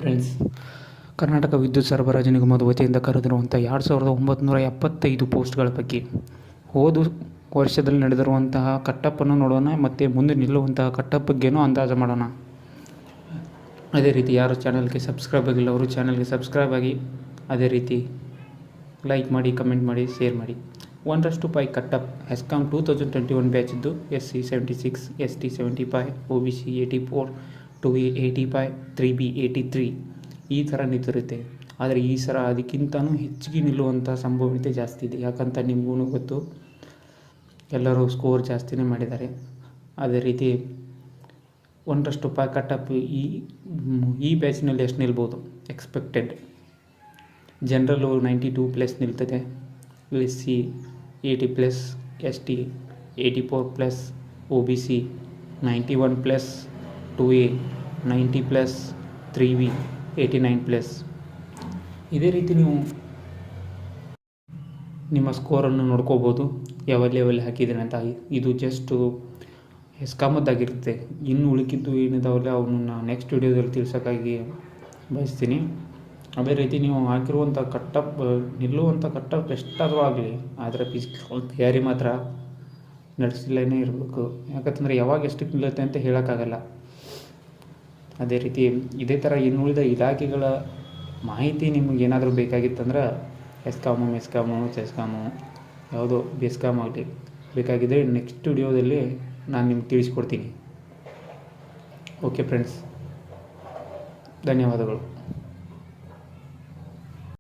Friends, Karnataka ವಿದ್ಯುತ್ ಸರಬರಾಜು ನಿಗಮದ ವತಿಯಿಂದ ಕರೆದಿರುವಂಥ 2975 ಪೋಸ್ಟ್ಗಳ ಬಗ್ಗೆ ಹೋದ ವರ್ಷದಲ್ಲಿ ನಡೆದಿರುವಂತಹ ಕಟ್ಟಪ್ಪನ್ನು ನೋಡೋಣ ಮತ್ತು ಮುಂದೆ ನಿಲ್ಲುವಂತಹ ಕಟ್ಟಪ್ ಬಗ್ಗೆನೂ ಅಂದಾಜು ಮಾಡೋಣ. ಅದೇ ರೀತಿ ಯಾರು ಚಾನಲ್ಗೆ ಸಬ್ಸ್ಕ್ರೈಬ್ ಆಗಿಲ್ಲ ಅವರು ಚಾನಲ್ಗೆ ಸಬ್ಸ್ಕ್ರೈಬ್ ಆಗಿ, ಅದೇ ರೀತಿ ಲೈಕ್ ಮಾಡಿ, ಕಮೆಂಟ್ ಮಾಡಿ, ಶೇರ್ ಮಾಡಿ. 1:5 ಕಟ್ಟಪ್ HESCOM 2021 ಬ್ಯಾಚಿದ್ದು SC 76, ST 75, OBC 84, 2A 85, 3B 83 ಈ ಥರ ನಿಂತಿರುತ್ತೆ. ಆದರೆ ಈ ಸಲ ಅದಕ್ಕಿಂತಲೂ ಹೆಚ್ಚಿಗೆ ನಿಲ್ಲುವಂಥ ಸಂಭವನೀಯತೆ ಜಾಸ್ತಿ ಇದೆ. ಯಾಕಂತ ನಿಮಗೂ ಗೊತ್ತು, ಎಲ್ಲರೂ ಸ್ಕೋರ್ ಜಾಸ್ತಿನೇ ಮಾಡಿದ್ದಾರೆ. ಅದೇ ರೀತಿ 1:5 ಕಟ್ಟಪ್ ಈ ಬ್ಯಾಚಿನಲ್ಲಿ ಎಷ್ಟು ನಿಲ್ಬೋದು ಎಕ್ಸ್ಪೆಕ್ಟೆಡ್. ಜನರಲ್ಲು 92+ ನಿಲ್ತದೆ, SC 80+, ST 84+, OBC 91+, 2A 90+, 3B 89+. ಇದೇ ರೀತಿ ನೀವು ನಿಮ್ಮ ಸ್ಕೋರನ್ನು ನೋಡ್ಕೋಬೋದು, ಯಾವ ಲೆವೆಲ್ ಹಾಕಿದ್ದೀನಿ ಅಂತ. ಇದು ಜಸ್ಟು ಹೆಸ್ಕಾಮದ್ದಾಗಿರುತ್ತೆ. ಇನ್ನು ಉಳಿಕಿದ್ದು ಏನಿದಾವಲ್ಲ ಅವನ್ನ ನೆಕ್ಸ್ಟ್ ವಿಡಿಯೋದಲ್ಲಿ ತಿಳಿಸೋಕ್ಕಾಗಿ ಬಯಸ್ತೀನಿ. ಅದೇ ರೀತಿ ನೀವು ಹಾಕಿರುವಂಥ ಕಟ್ಟಪ್, ನಿಲ್ಲುವಂಥ ಕಟ್ಟಪ್ ಎಷ್ಟಾದರೂ ಆಗಲಿ, ಆದರೆ ಫಿಸಿಕಲ್ ತಯಾರಿ ಮಾತ್ರ ನಡೆಸಲೇ ಇರಬೇಕು. ಯಾಕಂತಂದರೆ ಯಾವಾಗ ಎಷ್ಟಕ್ಕೆ ನಿಲ್ಲುತ್ತೆ ಅಂತ ಹೇಳೋಕ್ಕಾಗಲ್ಲ. ಅದೇ ರೀತಿ ಇದೇ ಥರ ಇನ್ನುಳಿದ ಇಲಾಖೆಗಳ ಮಾಹಿತಿ ನಿಮಗೆ ಏನಾದರೂ ಬೇಕಾಗಿತ್ತಂದ್ರೆ ಎಸ್ಕಾಮು, ಮೆಸ್ಕಾಮು, ಚೆಸ್ಕಾಮು, ಯಾವುದೋ ಬೆಸ್ಕಾಮ್ ಆಗಲಿ ಬೇಕಾಗಿದ್ದರೆ ನೆಕ್ಸ್ಟ್ ವಿಡಿಯೋದಲ್ಲಿ ನಾನು ನಿಮ್ಗೆ ತಿಳಿಸ್ಕೊಡ್ತೀನಿ. ಓಕೆ ಫ್ರೆಂಡ್ಸ್, ಧನ್ಯವಾದಗಳು.